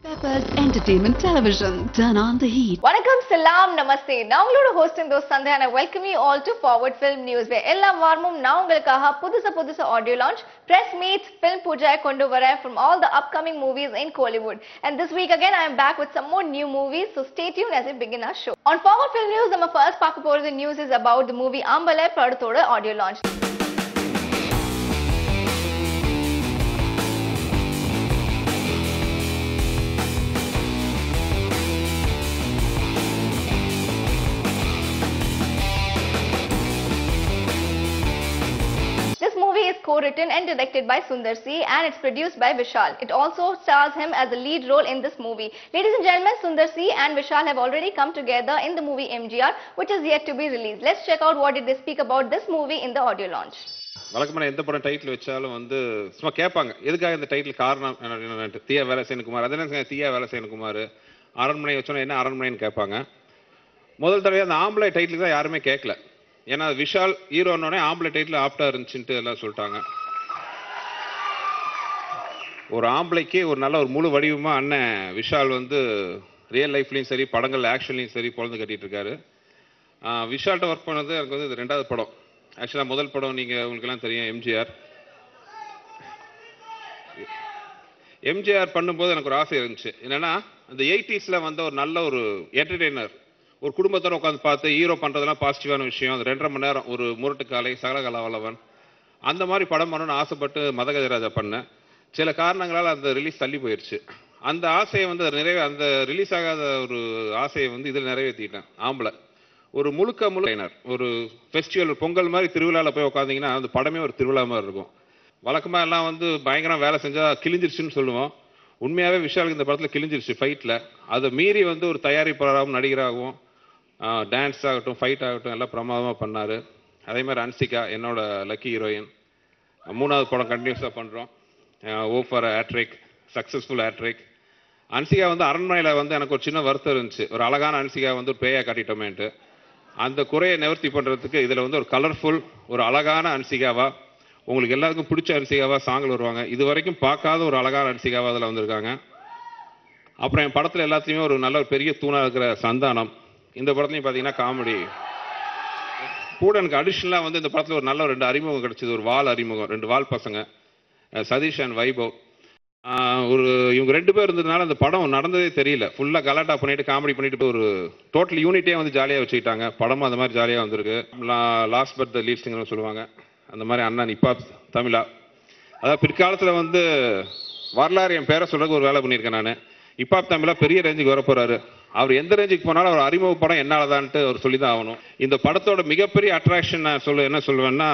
Peppers Entertainment Television. Turn on the heat. வணக்கம் சலாம் நமஸ்தே நான் உங்களோட host those Sandhya and I welcome you all to Forward Film News where எல்லா வாரமும் நான் உங்களுக்காக புதுசு audio launch press meets film பூஜை கொண்டு வரேன் from all the upcoming movies in Kollywood and this week again I am back with some more new movies so stay tuned as we begin our show. On Forward Film News நம்ம first பார்க்க போறது news is about the movie ஆம்பலை படத்தோட audio launch. This movie is co-written and directed by Sundar C and it's produced by Vishal. It also stars him as the lead role in this movie. Ladies and gentlemen, Sundar C and Vishal have already come together in the movie MGR, which is yet to be released. Let's check out what did they speak about this movie in the audio launch. வழக்கமான எந்த படம் title வச்சாலும் வந்து சும்மா கேட்பாங்க எதுக்காக இந்த title காரணம் தீயா வேலசேனகுமார் அதெல்லாம் தீயா வேலசேனகுமார் அரண்மனை வச்சோன்னா என்ன அரண்மனைன்னு கேட்பாங்க. முதல் தடவை அந்த ஆம்பளை டைட்டிலுக்கு தான் யாருமே கேட்கல. ஏன்னா விஷால் ஹீரோன்னே ஆம்பளை டைட்டில் ஆப்டா இருந்துச்சுன்ட்டு எல்லாம் சொல்லிட்டாங்க. ஒரு ஆம்பளைக்கு ஒரு நல்ல ஒரு முழு வடிவமாக அண்ணன் விஷால் வந்து ரியல் லைஃப்லையும் சரி படங்கள் ஆக்ஷன்லையும் சரி குழந்தை கட்டிட்டு இருக்காரு. விஷால்கிட்ட ஒர்க் பண்ணது எனக்கு வந்து இது 2வது படம். ஆக்சுவலாக முதல் படம் நீங்கள் உங்களுக்கெல்லாம் தெரியும் எம்ஜிஆர் பண்ணும்போது எனக்கு ஒரு ஆசை இருந்துச்சு. என்னன்னா அந்த 80s வந்த ஒரு நல்ல ஒரு என்டர்டெய்னர் ஒரு குடும்பத்தோட உட்காந்து பார்த்து ஹீரோ பண்ணுறதுலாம் பாசிட்டிவான விஷயம். அது 2.5 மணி நேரம் ஒரு முரட்டு காலை சகலகலாவல்லவன் அந்த மாதிரி படம் பண்ணணும்னு ஆசைப்பட்டு மதகஜராஜா பண்ணேன். சில காரணங்களால் அந்த ரிலீஸ் தள்ளி போயிடுச்சு. அந்த ஆசையை வந்து அந்த ரிலீஸ் ஆகாத ஒரு ஆசையை வந்து இதில் நிறைவேற்றிட்டேன். ஆம்பளை ஒரு முழுக்க ஒரு ஃபெஸ்டிவல் பொங்கல் மாதிரி திருவிழாவில் போய் உட்காந்திங்கன்னா அந்த படமே ஒரு திருவிழா மாதிரி இருக்கும். வழக்கமாக எல்லாம் வந்து பயங்கரம் வேலை செஞ்சால் கிழிஞ்சிருச்சுன்னு சொல்லுவோம். உண்மையாகவே விஷாலுக்கு இந்த படத்தில் கிழிஞ்சிருச்சு ஃபைட்டில். அதை மீறி வந்து ஒரு தயாரிப்பாளராகவும் நடிகராகவும் டான்ஸ் ஆகட்டும் ஃபைட் ஆகட்டும் எல்லாம் பிரமாதமாக பண்ணார். அதே மாதிரி அன்சிகா என்னோட லக்கி ஹீரோயின் 3வது படம் கண்டினியூஸாக பண்ணுறோம். Oh for hat trick successful hat trick. Hansika வந்து அரண்மனையில் வந்து எனக்கு ஒரு சின்ன வருத்தம் இருந்துச்சு. ஒரு அழகான அன்சிகா வந்து ஒரு பேயா காட்டிட்டோமேன்ட்டு. அந்த குறையை நிவர்த்தி பண்ணுறதுக்கு இதில் வந்து ஒரு கலர்ஃபுல் ஒரு அழகான அன்சிகாவா உங்களுக்கு எல்லாருக்கும் பிடிச்ச அன்சிகாவா சாங்கில் வருவாங்க. இது வரைக்கும் பார்க்காத ஒரு அழகான அன்சிகாவா அதில் வந்திருக்காங்க. அப்புறம் என் படத்தில் எல்லாத்தையுமே ஒரு நல்ல ஒரு பெரிய தூணாக இருக்கிற சந்தானம். இந்த படத்துலையும் பார்த்தீங்கன்னா காமெடி கூட எனக்கு அடிஷ்னலாக வந்து இந்த படத்தில் ஒரு நல்ல 2 அறிமுகம் கிடச்சிது. ஒரு வால் அறிமுகம் 2 வால் பசங்க சதீஷ் அண்ட் வைபவ். இவங்க 2 பேர் இருந்ததுனால அந்த படம் நடந்ததே தெரியல. ஃபுல்லாக கலாட்டா பண்ணிட்டு காமெடி பண்ணிட்டு ஒரு டோட்டல் யூனிட்டே வந்து ஜாலியாக வச்சுக்கிட்டாங்க. படமும் அந்த மாதிரி ஜாலியாக வந்திருக்கு. லாஸ்ட் பட் த லீட் சிங்கர்னு சொல்லுவாங்க. அந்த மாதிரி அண்ணன் இப்போ தமிழா அதாவது பிற்காலத்தில் வந்து வரலாறு என் பேரை சொல்றதுக்கு ஒரு வேலை பண்ணியிருக்கேன் நான். இப்போ தமிழா பெரிய ரேஞ்சுக்கு வரப்போறாரு. அவர் எந்த ரேஞ்சுக்கு போனாலும் அவர் அறிமுக படம் என்னாலதான்ட்டு அவர் சொல்லி தான் ஆகணும். இந்த படத்தோட மிகப்பெரிய அட்ராக்ஷன் நான் என்ன சொல்லுவேன்னா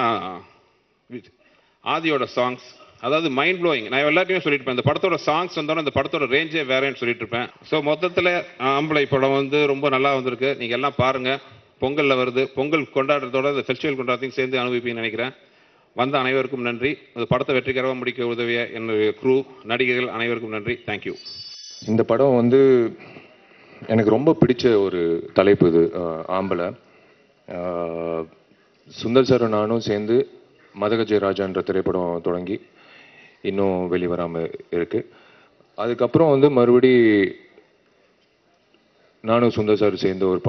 ஆதியோட சாங்ஸ். அதாவது மைண்ட் ப்ளோயிங். நான் எல்லாத்தையுமே சொல்லிட்டு இருப்பேன். இந்த படத்தோட சாங்ஸ் வந்தோன்னா இந்த படத்தோட ரேஞ்சே வேறேன்னு சொல்லிட்டு இருப்பேன். ஸோ மொத்தத்தில் ஆம்பளை படம் வந்து ரொம்ப நல்லா வந்திருக்கு. நீங்கள் எல்லாம் பாருங்க. பொங்கலில் வருது. பொங்கல் கொண்டாடுறதோட இந்த ஃபெஸ்டிவல் கொண்டாடுறதையும் சேர்ந்து அனுபவிப்பீங்கன்னு நினைக்கிறேன். வந்த அனைவருக்கும் நன்றி. இந்த படத்தை வெற்றிகரமாக முடிக்க உதவிய என்னுடைய க்ரூ நடிகர்கள் அனைவருக்கும் நன்றி. தேங்க்யூ. இந்த படம் வந்து எனக்கு ரொம்ப பிடிச்ச ஒரு தலைப்பு இது ஆம்பளை. சுந்தர் சார் நானும் சேர்ந்து மதகஜராஜான்ற திரைப்படம் தொடங்கி இன்னும் வெளிவராமல் இருக்கு. அதுக்கப்புறம் வந்து மறுபடி நானும் சுந்தர் சார் சேர்ந்து ஒரு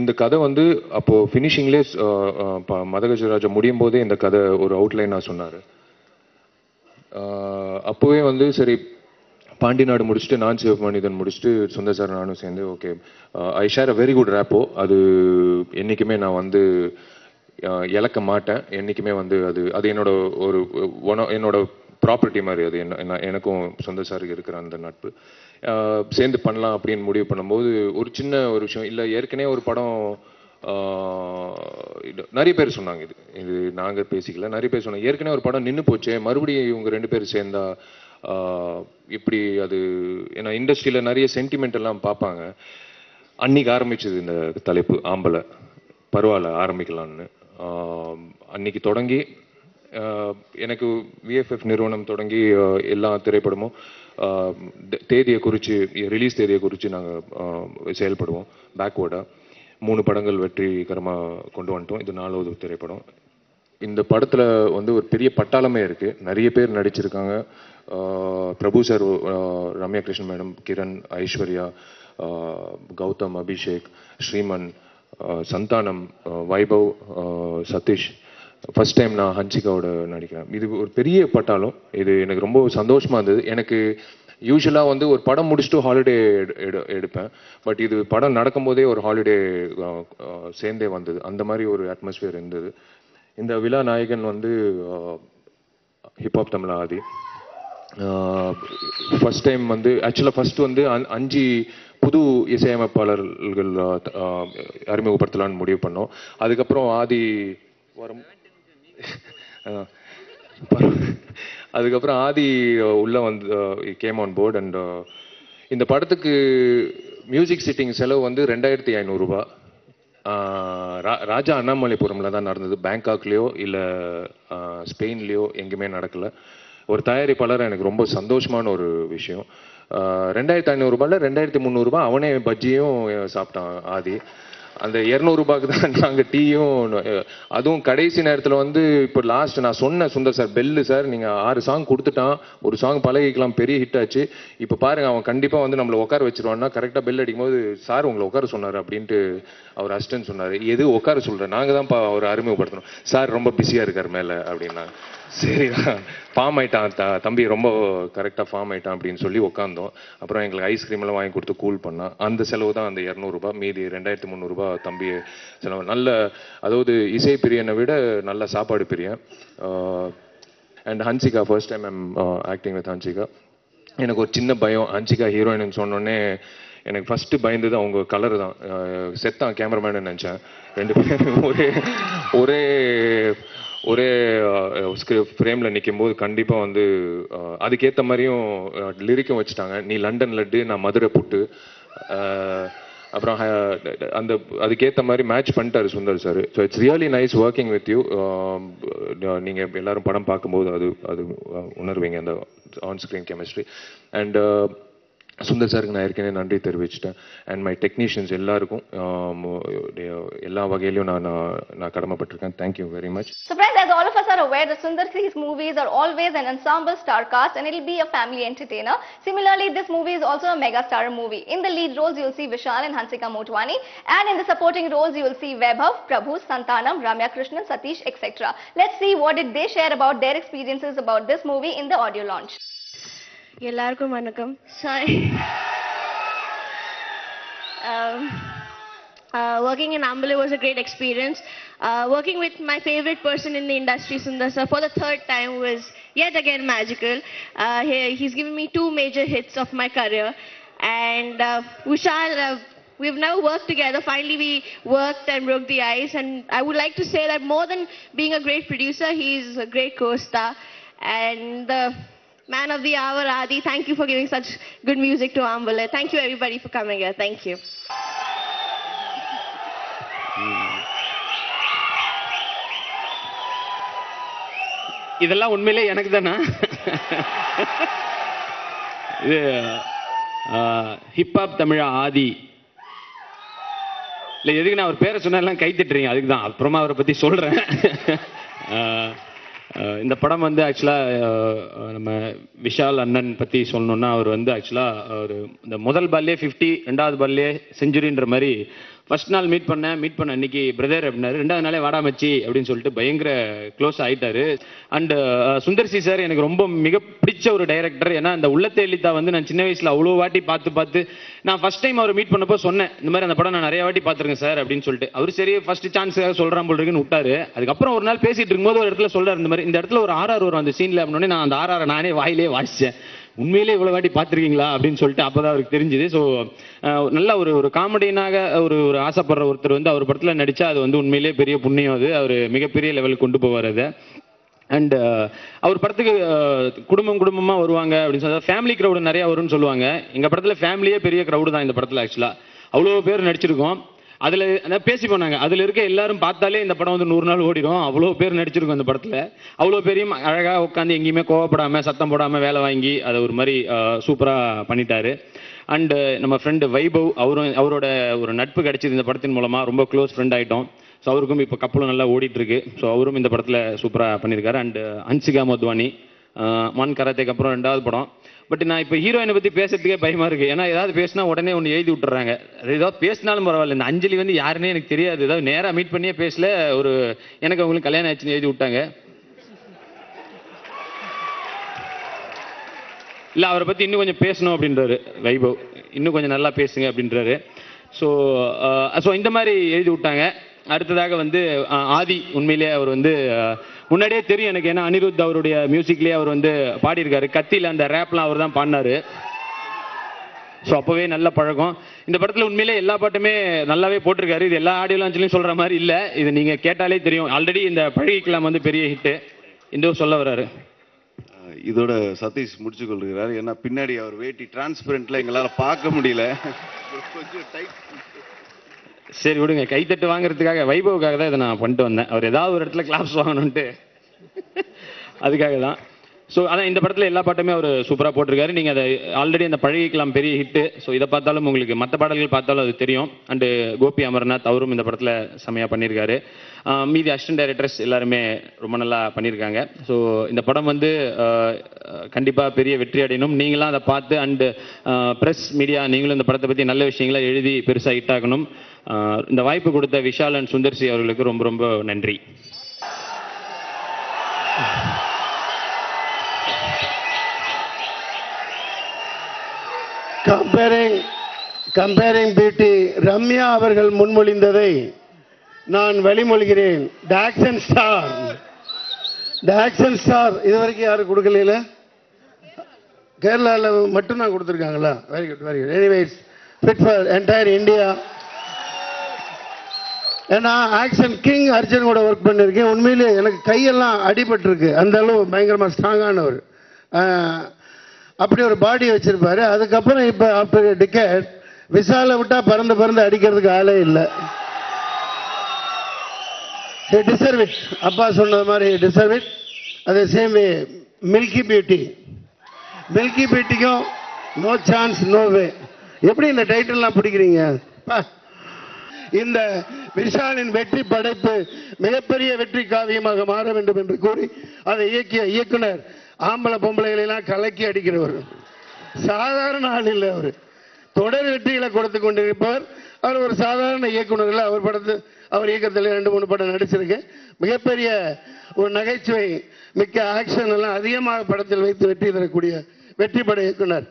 இந்த கதை வந்து அப்போது ஃபினிஷிங்லேயே மதகஜராஜா முடியும் போதே இந்த கதை ஒரு அவுட்லைனாக சொன்னார். அப்போவே வந்து சரி பாண்டி நாடு முடிச்சுட்டு நான் சிவமனிதன் முடிச்சுட்டு சுந்தர் சார் நானும் சேர்ந்து okay I share a very good rapport. அது என்றைக்குமே நான் வந்து இழக்க மாட்டேன். என்றைக்குமே வந்து அது என்னோட ஒரு என்னோட ப்ராப்பர்ட்டி மாதிரி. அது எனக்கும் சுந்தர் சாருக்கு இருக்கிற அந்த நட்பு சேர்ந்து பண்ணலாம் அப்படின்னு முடிவு பண்ணும்போது ஒரு சின்ன ஒரு விஷயம் இல்லை. ஏற்கனவே ஒரு படம் நிறைய பேர் சொன்னாங்க. இது நாங்கள் பேசிக்கல. நிறைய பேர் சொன்னாங்க ஏற்கனவே ஒரு படம் நின்று போச்சு மறுபடியும் இவங்க 2 பேர் சேர்ந்தா இப்படி அது. ஏன்னா இண்டஸ்ட்ரியில் நிறைய சென்டிமெண்ட் எல்லாம் பார்ப்பாங்க. அன்னைக்கு ஆரம்பிச்சது இந்த தலைப்பு ஆம்பளை. பரவாயில்ல ஆரம்பிக்கலான்னு அன்னைக்கு தொடங்கி எனக்கு விஎஃப்எஃப் நிறுவனம் தொடங்கி எல்லா திரைப்படமும் தேதியை குறித்து ரிலீஸ் தேதியை குறித்து நாங்கள் செயல்படுவோம். பேக்வேர்டாக 3 படங்கள் வெற்றிகரமாக கொண்டு வந்துட்டோம். இது 4வது திரைப்படம். இந்த படத்தில் வந்து ஒரு பெரிய பட்டாளமே இருக்குது. நிறைய பேர் நடிச்சிருக்காங்க. Prabhu sir, Ramya Krishnan madam, Kiran, Aishwarya, Gautham, Abhishek, Sriman, Santhanam, Vaibhav, Sathish. First time நான் ஹன்சிகாவோட நடிக்கிறேன். இது ஒரு பெரிய பட்டாலும் இது எனக்கு ரொம்ப சந்தோஷமா இருந்தது. எனக்கு யூஸ்வலாக வந்து ஒரு படம் முடிச்சுட்டு ஹாலிடே எடுப்பேன். பட் இது படம் நடக்கும்போதே ஒரு ஹாலிடே சேர்ந்தே வந்தது. அந்த மாதிரி ஒரு அட்மாஸ்பியர் இருந்தது. இந்த விழா நாயகன் வந்து ஹிப்ஹாப் தமிழா ஆதி. ஃபர்ஸ்ட் டைம் வந்து ஆக்சுவலாக ஃபர்ஸ்ட் வந்து 5 புது இசையமைப்பாளர்கள் அறிமுகப்படுத்தலான்னு முடிவு பண்ணோம். அதுக்கப்புறம் ஆதி வரும் அதுக்கப்புறம் ஆதி உள்ள வந்து கேம் ஆன் போர்ட். அண்ட் இந்த படத்துக்கு மியூசிக் சிட்டிங் செலவு வந்து 2500 ரூபாய். ராஜா அண்ணாமலைபுரம்ல தான் நடந்தது. பேங்காக்லேயோ இல்லை ஸ்பெயின்லேயோ எங்கேயுமே நடக்கலை. ஒரு தயாரிப்பாளர் எனக்கு ரொம்ப சந்தோஷமான ஒரு விஷயம். 2500 ரூபாயில் 2300 ரூபாய் அவனே பஜ்ஜியும் சாப்பிட்டான் ஆதி. அந்த 200 ரூபாய்க்கு தான் நாங்கள் டீயும். அதுவும் கடைசி நேரத்தில் வந்து இப்போ லாஸ்ட் நான் சொன்னேன் சுந்தர் சார், பெல்லு சார் நீங்கள் 6 சாங் கொடுத்துட்டான், ஒரு சாங் பழகிக்கலாம், பெரிய ஹிட் ஆச்சு. இப்போ பாருங்க அவன் கண்டிப்பாக வந்து நம்மளை உட்கார வச்சிருவான்னா கரெக்டாக பெல் அடிக்கும் போது சார் உங்களை உட்கார சொன்னார் அப்படின்ட்டு அவர் அசிஸ்டன்ட் சொன்னார். எது உட்கார சொல்கிறேன், நாங்கள் தான் அவர் அறிமுகப்படுத்தணும். சார் ரொம்ப பிஸியாக இருக்கார் மேலே அப்படின்னா. சரி ஃபார்ம் ஆயிட்டான் தம்பி, ரொம்ப கரெக்டாக ஃபார்ம் ஆயிட்டான் அப்படின்னு சொல்லி உட்காந்தோம். அப்புறம் எங்களுக்கு ஐஸ்கிரீம் எல்லாம் வாங்கி கொடுத்து கூல் பண்ணான். அந்த செலவு தான் அந்த 200 ரூபாய். மீதி 2300 ரூபாய் தம்பி செலவு. நல்ல, அதாவது இசை பிரியனை விட நல்ல சாப்பாடு பிரியன். And Hansika, first time I'm acting with Hansika. எனக்கு ஒரு சின்ன பயம், ஹன்சிகா ஹீரோயின் சொன்னோடனே எனக்கு ஃபர்ஸ்ட் பயந்தது அவங்க கலர் தான். செத்தான் கேமராமேன் நினச்சேன். 2 பேரும் ஒரே ஒரே ஃப்ரேமில் நிற்கும் போது கண்டிப்பாக வந்து அதுக்கேற்ற மாதிரியும் லிரிக்கும் வச்சுட்டாங்க. நீ லண்டன் லட்டு, நான் மதுரை புட்டு. அப்புறம் அந்த அதுக்கேற்ற மாதிரி மேட்ச் பண்ணிட்டாரு Sundar sir. So it's really nice working with you. நீங்கள் எல்லாரும் படம் பார்க்கும்போது அது உணர்வீங்க அந்த on screen chemistry. And Sundar சாருக்கு நான் ஏற்கனவே நன்றி தெரிவிச்சிட்டேன். அண்ட் மை டெக்னீஷியன்ஸ் எல்லாருக்கும் எல்லா வகையிலையும் நான் கடமைப்பட்டிருக்கேன். Thank you very much. So friends, as all of us are aware, the Sundar Si's movies are always an ensemble star cast and it'll be a family entertainer. Similarly, this movie is also a mega star movie. In the lead roles, you'll see Vishal and Hansika Motwani, and in the supporting roles, you'll see Vaibhav, Prabhu, Santanam, Ramya Krishnan, Satish, etc. Let's see what did they share about their experiences about this movie in the audio launch. எல்லாருக்கும் வணக்கம். Sorry. Working in Ambale was a great experience. Working with my favorite person in the industry, Sundar sir, for the 3rd time was yet again magical. He's given me 2 major hits of my career. And Vishal, we've never worked together. Finally, we worked and broke the ice. And I would like to say that more than being a great producer, he's a great co-star. And the man of the hour, Adi, thank you for giving such good music to Ambale. Thank you everybody for coming here. Thank you. இதெல்லாம் உண்மையிலே எனக்கு தானா? இது hip hop தமிழா ஆதி இல்லை, எதுக்கு நான் அவர் பேரை சொன்னாலாம் கை தட்டுறீங்க, அதுக்கு தான். அப்புறமா அவரை பற்றி சொல்கிறேன். இந்த படம் வந்து ஆக்சுவலாக நம்ம விஷால் அண்ணன் பற்றி சொல்லணுன்னா, அவர் வந்து ஆக்சுவலாக ஒரு இந்த முதல் பால்லே 50, 2வது பால்லே செஞ்சுரின்ற மாதிரி ஃபர்ஸ்ட் நாள் மீட் பண்ண அன்னைக்கு பிரதர் அப்படின்னாரு. 2வது நாளே வாடாமச்சி அப்படின்னு சொல்லிட்டு பயங்கர க்ளோஸ் ஆகிட்டாரு. அண்ட் சுந்தர் சி சார் எனக்கு ரொம்ப மிக பிடிச்ச ஒரு டைரக்டர். ஏன்னா இந்த உள்ளத்தை எலித்தா வந்து நான் சின்ன வயசில் அவ்வளோ வாட்டி பார்த்து நான் ஃபர்ஸ்ட் டைம் அவர் மீட் பண்ணப்போ சொன்னேன், இந்த மாதிரி அந்த படம் நான் நிறைய வாட்டி பார்த்துருக்கேன் சார் அப்படின்னு சொல்லிட்டு. அவர் சரி ஃபர்ஸ்ட் சான்ஸுக்காக சொல்கிறான் போல் இருக்குன்னு விட்டாரு. அதுக்கப்புறம் ஒரு நாள் பேசிட்டு இருக்கும்போது ஒரு இடத்துல சொல்கிறார், இந்த மாதிரி இந்த இடத்துல ஒரு ஆர்ஆர் வரும் அந்த சீனில் அப்படின்னே நான் அந்த ஆர்ஆரை நானே வாயிலே வாசித்தேன். உண்மையிலே இவ்வளோ வாட்டி பார்த்துருக்கீங்களா அப்படின்னு சொல்லிட்டு அப்போ தான் அவருக்கு தெரிஞ்சுது. ஸோ நல்ல ஒரு காமெடியனாக ஒரு ஆசைப்படுற ஒருத்தர் வந்து அவர் படத்தில் நடித்தா அது வந்து உண்மையிலே பெரிய புண்ணியம். அது அவர் மிகப்பெரிய லெவலுக்கு கொண்டு போவார் அதை. அண்ட் அவர் படத்துக்கு குடும்பமாக வருவாங்க அப்படின்னு சொல்லி ஃபேமிலி க்ரௌடு நிறையா வரும்னு சொல்லுவாங்க. எங்கள் படத்தில் ஃபேமிலியே பெரிய க்ரௌடு தான். இந்த படத்தில் ஆக்சுவலாக அவ்வளோ பேர் நடிச்சிருக்கோம். அதில் பேசி போனாங்க, அதில் இருக்க எல்லாரும் பார்த்தாலே இந்த படம் வந்து 100 நாள் ஓடிடும், அவ்வளோ பேர் நடிச்சிருக்கோம் அந்த படத்தில். அவ்வளோ பேரையும் அழகாக உட்காந்து எங்கேயுமே கோவப்படாமல் சத்தம் போடாமல் வேலை வாங்கி அதை ஒரு மாதிரி சூப்பராக பண்ணிட்டாரு. அண்டு நம்ம ஃப்ரெண்டு வைபவ், அவரோட ஒரு நட்பு கிடைச்சிது இந்த படத்தின் மூலமாக. ரொம்ப க்ளோஸ் ஃப்ரெண்ட் ஆகிட்டோம். ஸோ அவருக்கும் இப்போ கப்பலும் நல்லா ஓடிட்டுருக்கு. ஸோ அவரும் இந்த படத்தில் சூப்பராக பண்ணியிருக்காரு. அண்டு ஹன்சிகா மோத்வானி மான் கராத்தேக்கு அப்புறம் 2வது படம். பட் நான் இப்போ ஹீரோயினை பற்றி பேசுறதுக்கே பயமாக இருக்குது. ஏன்னா ஏதாவது பேசினா உடனே ஒன்று எழுதி விட்டுறாங்க. ஏதாவது பேசினாலும் பரவாயில்ல, இந்த அஞ்சலி வந்து யாருன்னே எனக்கு தெரியாது, ஏதாவது நேராக மீட் பண்ணியே பேசல, எனக்கு அவங்களுக்கு கல்யாணம் ஆச்சுன்னு எழுதி விட்டாங்க. இல்லை அவரை பற்றி இன்னும் கொஞ்சம் பேசணும் அப்படின்றாரு வைபவ், இன்னும் கொஞ்சம் நல்லா பேசுங்க அப்படின்றாரு. ஸோ இந்த மாதிரி எழுதி விட்டாங்க. அடுத்ததாக வந்து ஆதி, உண்மையிலேயே அவர் வந்து முன்னாடியே தெரியும் எனக்கு, ஏன்னா அனிருத் அவருடைய மியூசிக்லேயே அவர் வந்து பாடியிருக்காரு. கத்தியில் அந்த ரேப்லாம் அவர் தான் பாடினாரு. ஸோ அப்போவே நல்ல பழக்கம். இந்த படத்தில் உண்மையிலே எல்லா பாட்டுமே நல்லாவே போட்டிருக்காரு. இது எல்லா ஆடியோ லான்ச்லையும் சொல்கிற மாதிரி இல்லை, இது நீங்கள் கேட்டாலே தெரியும். ஆல்ரெடி இந்த பழகிக்கலாம் வந்து பெரிய ஹிட்டு. இந்த சொல்ல வர்றாரு. இதோட சதீஷ் முடிச்சு கொள்கிறார். ஏன்னா பின்னாடி அவர் வேட்டி டிரான்ஸ்பரண்ட்ல எங்களால் பார்க்க முடியல. கொஞ்சம் டைட். சரி விடுங்க, கைத்தட்டு வாங்குறதுக்காக வைபவுக்காக தான் இதை நான் பண்ணிட்டு வந்தேன். அவர் ஏதாவது ஒரு இடத்துல கிளாப்ஸ் வாங்கணுன்ட்டு அதுக்காக தான். ஸோ அதான் இந்த படத்தில் எல்லா பாட்டுமே அவர் சூப்பராக போட்டிருக்காரு. நீங்கள் அதை ஆல்ரெடி அந்த பழகிக்கலாம் பெரிய ஹிட்டு. ஸோ இதை பார்த்தாலும் உங்களுக்கு மற்ற பாடல்கள் பார்த்தாலும் அது தெரியும். அண்டு கோபி அமர்நாத் அவரும் இந்த படத்தில் செம்மையாக பண்ணியிருக்காரு. மீதி அசிஸ்டன்ட் டைரக்டர்ஸ் எல்லாருமே ரொம்ப நல்லா பண்ணியிருக்காங்க. ஸோ இந்த படம் வந்து கண்டிப்பாக பெரிய வெற்றி அடையணும். நீங்களாம் அதை பார்த்து அண்டு ப்ரெஸ் மீடியா நீங்களும் இந்த படத்தை பற்றி நல்ல விஷயங்களை எழுதி பெருசாக ஹிட் ஆகணும். இந்த வாய்ப்பு கொடுத்த விஷால் அண்ட் சுந்தர்சி அவர்களுக்கு ரொம்ப ரொம்ப நன்றி. கம்பேரிங் பியூட்டி ரம்யா அவர்கள் முன்மொழிந்ததை நான் வழிமொழிகிறேன். டாக்ஸன் ஸ்டார் இதுவரைக்கும் யாரும் கொடுக்கல, கேரளாவில் மட்டும்தான் கொடுத்துருக்காங்களா? Very good very good. Anyways fit for entire India. ஏன்னா ஆக்ஷன் கிங் அர்ஜுன் கூட ஒர்க் பண்ணியிருக்கேன். உண்மையிலே எனக்கு கையெல்லாம் அடிபட்டிருக்கு, அந்த அளவு பயங்கரமாக ஸ்ட்ராங்கானவர். அப்படி ஒரு பாடி வச்சிருப்பாரு. அதுக்கப்புறம் இப்போ ஆஃப்டர் டிக்கெட் விசாலை விட்டா பறந்து பறந்து அடிக்கிறதுக்கு ஆளே இல்லை. டிசர்வ் இட், அப்பா சொன்னது மாதிரி டிசர்வ் இட். அதே சேம் வே மில்கி பியூட்டிக்கும் நோ சான்ஸ் நோ வே. எப்படி இந்த டைட்டில்லாம் பிடிக்கிறீங்க? இந்த விஷாலின் வெற்றி படைப்பு மிகப்பெரிய வெற்றி காவியமாக மாற வேண்டும் என்று கூறி அதை இயக்கிய இயக்குனர் ஆம்பளை பொம்பளைகளெல்லாம் கலக்கி அடிக்கிறவர், சாதாரண ஆள் இல்லை. அவர் தொடர் வெற்றிகளை கொடுத்து கொண்டிருப்பவர். அவர் ஒரு சாதாரண இயக்குனர் இல்லை. அவர் இயக்கத்தில் 2-3 படம் நடிச்சிருக்கேன். மிகப்பெரிய ஒரு நகைச்சுவை மிக்க ஆக்ஷன் எல்லாம் அதிகமாக படத்தில் வைத்து வெற்றி தரக்கூடிய வெற்றி பட இயக்குனர்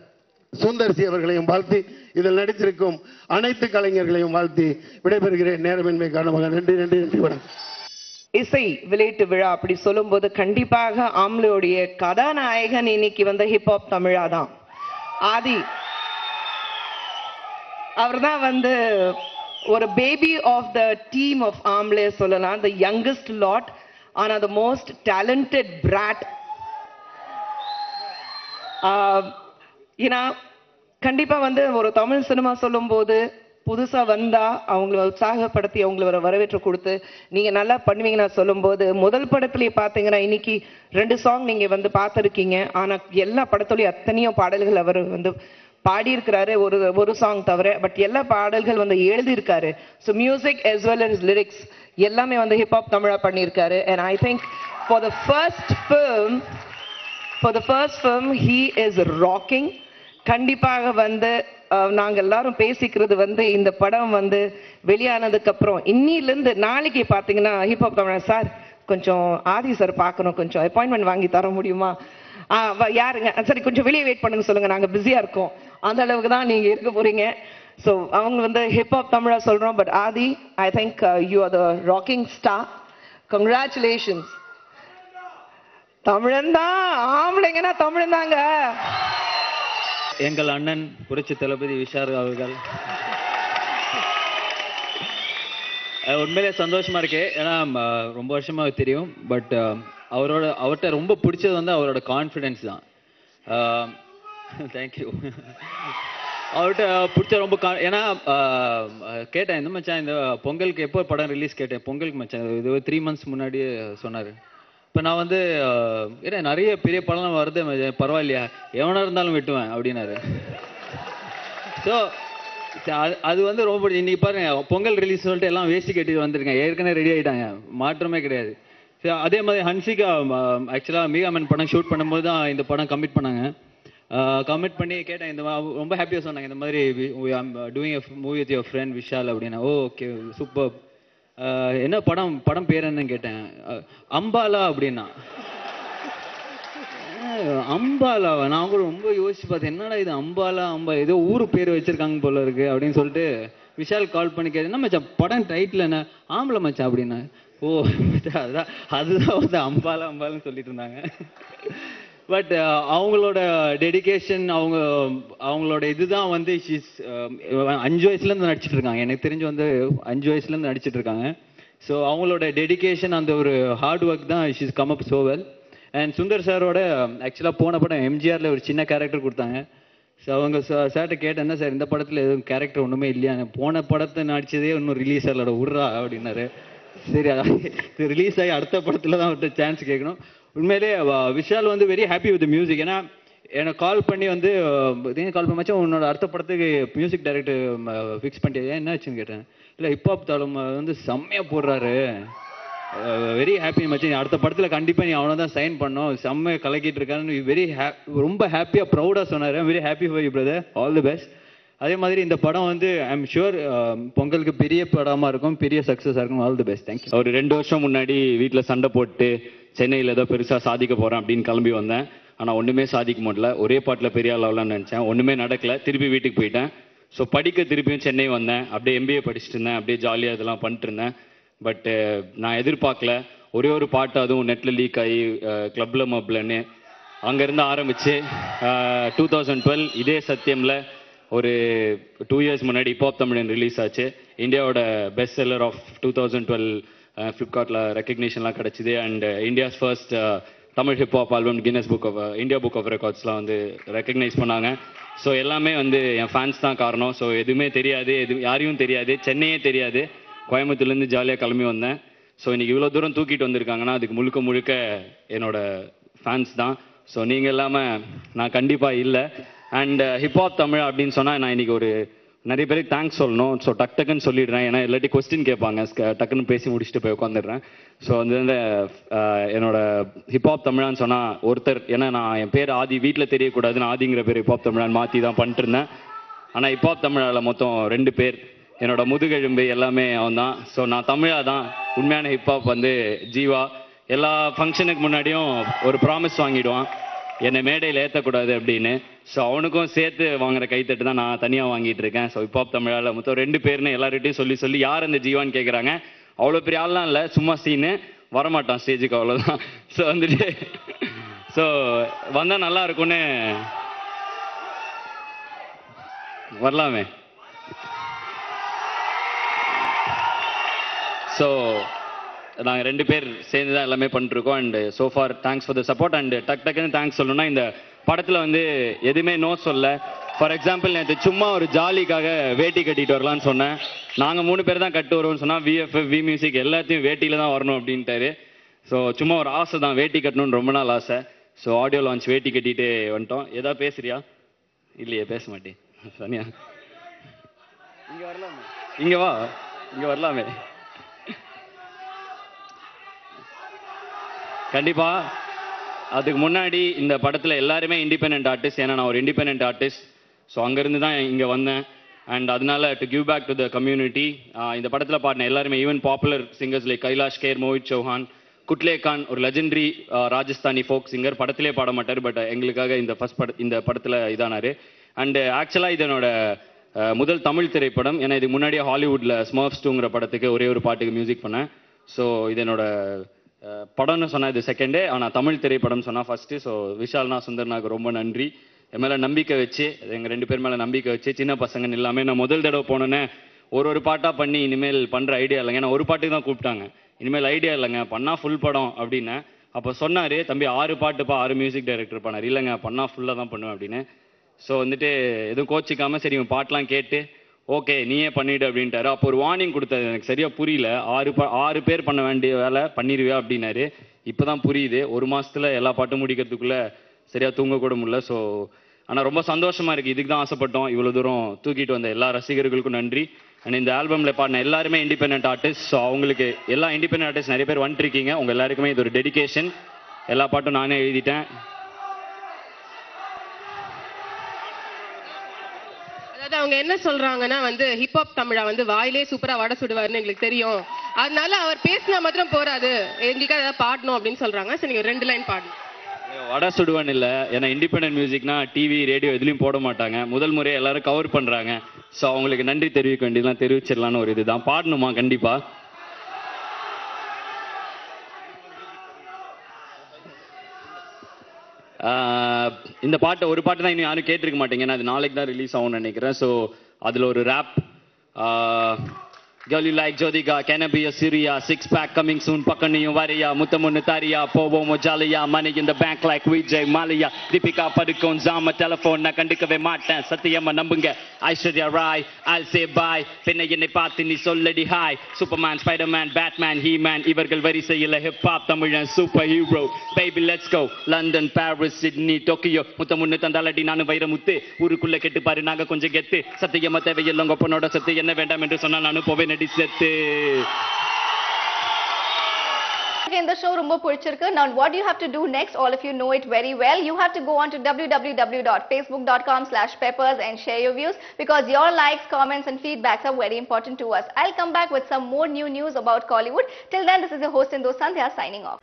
சுந்தர்சி அவர்களையும் வாழ்த்தி, இதில் நடித்திருக்கும் அனைத்து கலைஞர்களையும் வாழ்த்தி விடைபெறுகிறேன். நேரமின்மை காரணமாக நன்றி நன்றி நன்றி. வணக்கம். இசை வெளியீட்டு விழா அப்படி சொல்லும்போது கண்டிப்பாக ஆம்லேயோடைய கதாநாயகன் இன்னைக்கு வந்து ஹிப்ஹாப் தமிழா தான். ஆதி அவர் தான் வந்து ஒரு baby of the team of ஆம்லே சொல்லலாம். த யங்கஸ்ட் லாட், ஆனா த மோஸ்ட் டேலண்டட் பிராட். ஏன்னா கண்டிப்பா வந்து ஒரு தமிழ் சினிமா சொல்லும் போது புதுசா வந்தா அவங்களை உற்சாகப்படுத்தி அவங்களை வரவேற்று கொடுத்து நீங்க நல்லா பண்ணுவீங்கன்னா சொல்லும் போது, முதல் படத்திலேயே பாத்தீங்கன்னா இன்னைக்கு 2 சாங் நீங்க வந்து பார்த்துருக்கீங்க. ஆனா எல்லா படத்துலயும் அத்தனையோ பாடல்கள் அவர் வந்து பாடியிருக்கிறாரு, ஒரு சாங் தவிர. பட் எல்லா பாடல்கள் வந்து எழுதியிருக்காரு. So music as well as lyrics எல்லாமே வந்து ஹிப்ஹாப் தமிழா பண்ணியிருக்காரு. And I think for the first film he is rocking. கண்டிப்பாக வந்து நாங்க எல்லாரும் பேசிக்கிறது வந்து இந்த படம் வந்து வெளியானதுக்கு அப்புறம் இன்னிலிருந்து நாளைக்கு பாத்தீங்கன்னா ஹிப்ஹாப் தமிழா சார் கொஞ்சம் ஆதி சார் பார்க்கணும், கொஞ்சம் அப்பாயின்மெண்ட் வாங்கி தர முடியுமா? யாருங்க? சரி கொஞ்சம் வெளியே வெயிட் பண்ணுங்க சொல்லுங்க, நாங்க பிஸியா இருக்கோம். அந்த அளவுக்கு தான் நீங்க இருக்க போறீங்க. ஸோ அவங்க வந்து ஹிப்ஹாப் தமிழா சொல்றோம். But Aadhi, I think you are the rocking star. Congratulations. தமிழன் தான், ஆம்பளைங்கன்னா தமிழன் தாங்க. எங்கள் அண்ணன் புரட்சி தளபதி விஷால் அவர்கள் உண்மையிலே சந்தோஷமா இருக்கு. ஏன்னா ரொம்ப வருஷமா தெரியும். பட் அவர்கிட்ட ரொம்ப பிடிச்சது வந்து அவரோட கான்ஃபிடென்ஸ் தான். தேங்க்யூ. அவர்கிட்ட பிடிச்ச ரொம்ப ஏன்னா கேட்டேன், இந்த மச்சான் இந்த பொங்கலுக்கு எப்போ படம் ரிலீஸ் கேட்டேன். பொங்கலுக்கு மச்சான் இது 3 months முன்னாடியே சொன்னார். இப்போ நான் வந்து ஏன்னா நிறைய பெரிய படம் வருது, பரவாயில்லையா எவனா இருந்தாலும் வெட்டுவேன் அப்படின்னாரு. ஸோ அது வந்து ரொம்ப பிடிச்சி. இன்னைக்கு பாருங்க பொங்கல் ரிலீஸ் சொல்லிட்டு எல்லாம் வேஸ்டி கட்டிட்டு வந்துருக்கேன். ஏற்கனவே ரெடி ஆகிட்டாங்க, மாற்றமே கிடையாது. அதே மாதிரி ஹன்சிகா ஆக்சுவலாக மீகாமன் படம் ஷூட் பண்ணும்போது தான் இந்த படம் கமிட் பண்ணாங்க. கமிட் பண்ணி கேட்டேன், இந்த ரொம்ப ஹாப்பியாக சொன்னாங்க, இந்த மாதிரி doing a movie with your friend Vishal அப்படின்னா. ஓகே சூப்பர், என்ன படம் பேர் என்னன்னு கேட்டேன். அம்பாலா அப்படின்னா. அம்பாலாவா? நான் கூட ரொம்ப யோசிச்சு பார்த்தேன், என்னடா இது அம்பாலா ஏதோ ஊரு பேர் வச்சிருக்காங்க போல இருக்கு அப்படின்னு சொல்லிட்டு விஷால் கால் பண்ணி கேட்டேன், என்ன மச்சான் படம் டைட்டில் என்ன? ஆம்பளை மச்சான் அப்படின்னா. ஓ அதுதான் வந்து அம்பாலான்னு சொல்லிட்டு இருந்தாங்க. பட் அவங்களோட டெடிகேஷன், அவங்களோட இதுதான் வந்து 5 வயசுலேருந்து நடிச்சிட்டு இருக்காங்க. எனக்கு தெரிஞ்சு வந்து 5 வயசுலேருந்து நடிச்சிட்டு இருக்காங்க. ஸோ அவங்களோட டெடிகேஷன், அந்த ஒரு ஹார்ட் ஒர்க் தான் she's come up so well. And Sundar சாரோட ஆக்சுவலாக போன படம் எம்ஜிஆரில் ஒரு சின்ன கேரக்டர் கொடுத்தாங்க. ஸோ அவங்க சார்கிட்ட கேட்டேன், என்ன சார் இந்த படத்தில் எதுவும் கேரக்டர் ஒன்றுமே இல்லையா? போன படத்தை நடிச்சதே இன்னும் ரிலீஸ் ஆகலோட விட்றா அப்படின்னாரு. சரி இது ரிலீஸ் ஆகி அடுத்த படத்தில் தான் அவர்கிட்ட சான்ஸ் கேட்கணும். உண்மையிலே விஷால் வந்து வெரி ஹாப்பி வித் மியூசிக். ஏன்னா எனக்கு கால் பண்ணி வந்து கால் பண்ண மச்சான் உன்னோட அடுத்த படத்துக்கு மியூசிக் டைரக்டர் ஃபிக்ஸ் பண்ணிட்டு என்ன ஆச்சுன்னு கேட்டேன். இல்லை ஹிப்ஹாப் தாளம் வந்து செம்மையாக போடுறாரு, வெரி ஹாப்பி மச்சான், அடுத்த படத்தில் கண்டிப்பாக நீ அவனை தான் சைன் பண்ணோம், செம்மையாக கலக்கிட்டு இருக்கான்னு ரொம்ப ஹாப்பியாக ப்ரௌடாக சொன்னார். Very happy for you brother, all the best. அதே மாதிரி இந்த படம் வந்து ஐ எம் ஷுர் பொங்கலுக்கு பெரிய படமாக இருக்கும், பெரிய சக்ஸஸாக இருக்கும். All the best, thank you. ஒரு 2 வருஷம் முன்னாடி வீட்டில் சண்டை போட்டு சென்னையில் ஏதோ பெருசாக சாதிக்க போகிறேன் அப்படின்னு கிளம்பி வந்தேன். ஆனால் ஒன்றுமே சாதிக்க முடியல. ஒரே பாட்டில் பெரிய ஆளாகலான்னு நினச்சேன், ஒன்றுமே நடக்கலை. திருப்பி வீட்டுக்கு போயிட்டேன். ஸோ படிக்க திருப்பியும் சென்னை வந்தேன். அப்படியே MBA படிச்சுட்டு இருந்தேன், அப்படியே ஜாலியாக இதெல்லாம் பண்ணிட்டு இருந்தேன். பட் நான் எதிர்பார்க்கல, ஒரே ஒரு பாட்டு அதுவும் நெட்டில் லீக் ஆகி கிளப்பில் மப்லன்னு அங்கேருந்து ஆரம்பித்து 2012 இதே சத்தியமில் ஒரு 2 இயர்ஸ் முன்னாடி ஹிப்ஹாப் தமிழன் ரிலீஸ் ஆச்சு. இந்தியாவோட பெஸ்ட் செல்லர் ஆஃப் 2012 ஃப்ளிப்கார்ட்டில் ரெக்கக்னிஷன்லாம் கிடச்சிது. And India's first Tamil hip hop album Guinness India book of ரெக்கார்ட்ஸ்லாம் வந்து ரெக்கக்னைஸ் பண்ணாங்க. ஸோ எல்லாமே வந்து என் ஃபேன்ஸ் தான் காரணம். ஸோ எதுவுமே தெரியாது, யாரையும் தெரியாது, சென்னையே தெரியாது, கோயம்புத்தூர்லேருந்து ஜாலியாக கிளம்பி வந்தேன். ஸோ இன்றைக்கி இவ்வளோ தூரம் தூக்கிட்டு வந்திருக்காங்கன்னா அதுக்கு முழுக்க என்னோட ஃபேன்ஸ் தான். ஸோ நீங்கள் இல்லாமல் நான் கண்டிப்பாக இல்லை. அண்ட் ஹிப்ஹாப் தமிழ் அப்படின்னு சொன்னால் நான் இன்றைக்கி ஒரு நிறைய பேருக்கு தேங்க்ஸ் சொல்லணும். ஸோ டக்குன்னு சொல்லிடுறேன், ஏன்னா இல்லாட்டி கொஸ்டின் கேட்பாங்க, டக்குன்னு பேசி முடிச்சுட்டு போய் உட்காந்துடுறேன். ஸோ வந்து என்னோட ஹிப்ஹாப் தமிழான்னு சொன்னால் ஒருத்தர், ஏன்னா நான் என் பேர் ஆதி, வீட்டில் தெரியக்கூடாதுன்னு ஆதிங்கிற பேர் ஹிப்ஹாப் தமிழான்னு மாற்றி தான் பண்ணிட்டு இருந்தேன். ஆனால் ஹிப்ஹாப் தமிழால் மொத்தம் 2 பேர், என்னோட முதுகெலும்பு எல்லாமே அவன் தான். ஸோ நான் தமிழா தான். உண்மையான ஹிப்ஹாப் வந்து ஜீவா. எல்லா ஃபங்க்ஷனுக்கு முன்னாடியும் ஒரு ப்ராமிஸ் வாங்கிடுவான், என்னை மேடையில் ஏற்றக்கூடாது அப்படின்னு. ஸோ அவனுக்கும் சேர்த்து வாங்குற கைத்தட்டு தான் நான் தனியாக வாங்கிட்டு இருக்கேன். ஸோ ஹிப்ஹாப் தமிழால் மொத்தம் 2 பேர்னு எல்லார்கிட்டையும் சொல்லி யார் அந்த ஜீவான்னு கேட்குறாங்க. அவ்வளோ பெரிய ஆள்லாம் இல்லை, சும்மா சீனு, வரமாட்டான் ஸ்டேஜுக்கு, அவ்வளோதான். ஸோ வந்துட்டு ஸோ வந்தால் நல்லா இருக்கும்னு வரலாமே. ஸோ நாங்கள் 2 பேர் சேர்ந்து தான் எல்லாமே பண்ணிட்டுருக்கோம். And so for thanks for the support. And டக்குன்னு தேங்க்ஸ் சொல்லணும்னா, இந்த படத்தில் வந்து எதுவுமே நோ சொல்ல. ஃபார் எக்ஸாம்பிள் நேற்று சும்மா ஒரு ஜாலிக்காக வேட்டி கட்டிட்டு வரலான்னு சொன்னேன். நாங்கள் 3 பேர் தான் கட்டு வருவோம்னு சொன்னால் VFF வி மியூசிக் எல்லாத்தையும் வேட்டியில் தான் வரணும் அப்படின்ட்டாரு. ஸோ சும்மா ஒரு ஆசை தான், வேட்டி கட்டணும்னு ரொம்ப நாள் ஆசை. ஸோ ஆடியோ லான்ச் வேட்டி கட்டிகிட்டே வந்துட்டோம். ஏதாவது பேசுறியா? இல்லையே, பேச மாட்டேன். சனியா இங்கே வரலாமே, இங்கே வரலாமே. கண்டிப்பா. அதுக்கு முன்னாடி இந்த படத்தில் எல்லாருமே இண்டிபெண்டன்ட் ஆர்டிஸ்ட், ஏன்னா நான் ஒரு இண்டிபெண்டன்ட் ஆர்டிஸ்ட். ஸோ அங்கேருந்து தான் இங்கே வந்தேன். அண்ட் அதனால to give back to the community. இந்த படத்தில் பாடின எல்லாருமே even popular singers like Kailash Kher, Mohit Chauhan, Kutle Khan, ஒரு லெஜெண்டரி ராஜஸ்தானி ஃபோக் சிங்கர், படத்திலே பாட மாட்டார், பட் எங்களுக்காக இந்த படத்தில் இதானார். அண்டு ஆக்சுவலாக இது என்னோட முதல் தமிழ் திரைப்படம். ஏன்னா இதுக்கு முன்னாடியே ஹாலிவுட்டில் ஸ்மர்ஃப்ஸ் 2ங்கிற படத்துக்கு ஒரே ஒரு பாட்டுக்கு மியூசிக் பண்ணேன். ஸோ இது என்னோட படம்னு சொன்னால் இது செகண்டு, ஆனால் தமிழ் திரைப்படம் சொன்னால் ஃபஸ்ட்டு. ஸோ விஷால்னா சுந்தர்னாக்கு ரொம்ப நன்றி. என் மேலே நம்பிக்கை வச்சு, எங்கள் 2 பேர் மேலே நம்பிக்கை வச்சு, சின்ன பசங்கன்னு இல்லாமல் நான் முதல் தடவை போனோன்னே ஒரு பாட்டாக பண்ணி இனிமேல் பண்ணுற ஐடியா இல்லைங்க. ஏன்னா ஒரு பாட்டுக்கு தான் கூப்பிட்டாங்க, இனிமேல் ஐடியா இல்லைங்க, பண்ணால் ஃபுல் படம் அப்படின்னு. அப்போ சொன்னார், தம்பி 6 பாட்டுப்பா, 6 மியூசிக் டைரக்டர் பண்ணார். இல்லைங்க, பண்ணால் ஃபுல்லாக தான் பண்ணுவேன் அப்படின்னு. ஸோ வந்துட்டு எதுவும் கோச்சிக்காமல் சரி இவன் பாட்டெலாம் கேட்டு ஓகே நீயே பண்ணிவிடு அப்படின்ட்டாரு. அப்போ ஒரு வார்னிங் கொடுத்தாரு, எனக்கு சரியாக புரியல. 6 பேர் பண்ண வேண்டிய வேலை பண்ணிடுவியா அப்படின்னாரு. இப்போ தான் புரியுது. 1 மாதத்தில் எல்லா பாட்டும் முடிக்கிறதுக்குள்ளே சரியாக தூங்கக்கூட முடியல. ஸோ ஆனால் ரொம்ப சந்தோஷமாக இருக்குது. இதுக்கு தான் ஆசைப்பட்டோம். இவ்வளோ தூரம் தூக்கிட்டு வந்த எல்லா ரசிகர்களுக்கும் நன்றி. அண்ட் இந்த ஆல்பமில் பாடின எல்லாருமே இண்டிபெண்டன்ட் ஆர்டிஸ்ட். ஸோ அவங்களுக்கு எல்லா இண்டிபெண்டன்ட் ஆர்டிஸ்ட் நிறைய பேர் வந்துட்டுருக்கீங்க. உங்கள் எல்லாருக்குமே இது ஒரு டெடிகேஷன். எல்லா பாட்டும் நானே எழுதிட்டேன். அதாவது அவங்க என்ன சொல்றாங்கன்னா வந்து ஹிப்ஹாப் தமிழா வந்து வாயிலே சூப்பரா வடை சுடுவாருன்னு எங்களுக்கு தெரியும், அதனால அவர் பேசினா மாத்திரம் போறாது, எங்களுக்கு ஏதாவது பாடணும் அப்படின்னு சொல்றாங்க. சரி, நீங்க 2 லைன் பாடணும். வடை சுடுவான் இல்லை, ஏன்னா இண்டிபெண்டன்ட் மியூசிக்னா டிவி ரேடியோ எதுலையும் போட மாட்டாங்க. முதல் முறையாக எல்லாரும் கவர் பண்ணுறாங்க. ஸோ அவங்களுக்கு நன்றி தெரிவிக்க வேண்டியதுலாம் தெரிவிச்சிடலான்னு ஒரு இதுதான். பாடணுமா? கண்டிப்பாக. இந்த பாட்டு ஒரு பாட்டு தான் இன்னும் யாரும் கேட்டிருக்க மாட்டீங்க. அது நாளைக்கு தான் ரிலீஸ் ஆகும்னு நினைக்கிறேன். ஸோ அதில் ஒரு rape. Girl you like Jodiga, can I be a Syria? 6-pack coming soon, Pakaniyum Variya, Mutamunnu Tariya, Povomo Jaliya, money in the bank like Vijay Mallya, Deepika Padukone, Zama telephone, na kandikave maatan, Satyama nambunga, Aishwarya Rai, I'll say bye, Penna yenai paathu nee solladi hi, Superman, Spider-Man, Batman, He-Man, ivargal varisayila hip-hop Tamizhan superhero, baby let's go, London, Paris, Sydney, Tokyo, Mutamunnu Tandaladi nanu Vairamuthu, ஊருக்குள்ள கெட்டு பாரு நாங்க கொஞ்சம் கெத்து, சத்தியமா தேவையில்லை உங்க பொண்ணோட சத்து, என்ன வேண்டாம் என்று சொன்னா நானும் போவேன். இந்த ஷோ ரொம்ப பிடிச்சிருக்கு. Now what you have to do next, all of you know it very well, you have to go on to www.facebook.com/peppers and share your views, because your likes, comments and feedbacks are very important to us. I'll come back with some more new news about Kollywood. Till then, this is your host Indo Sandhya signing off.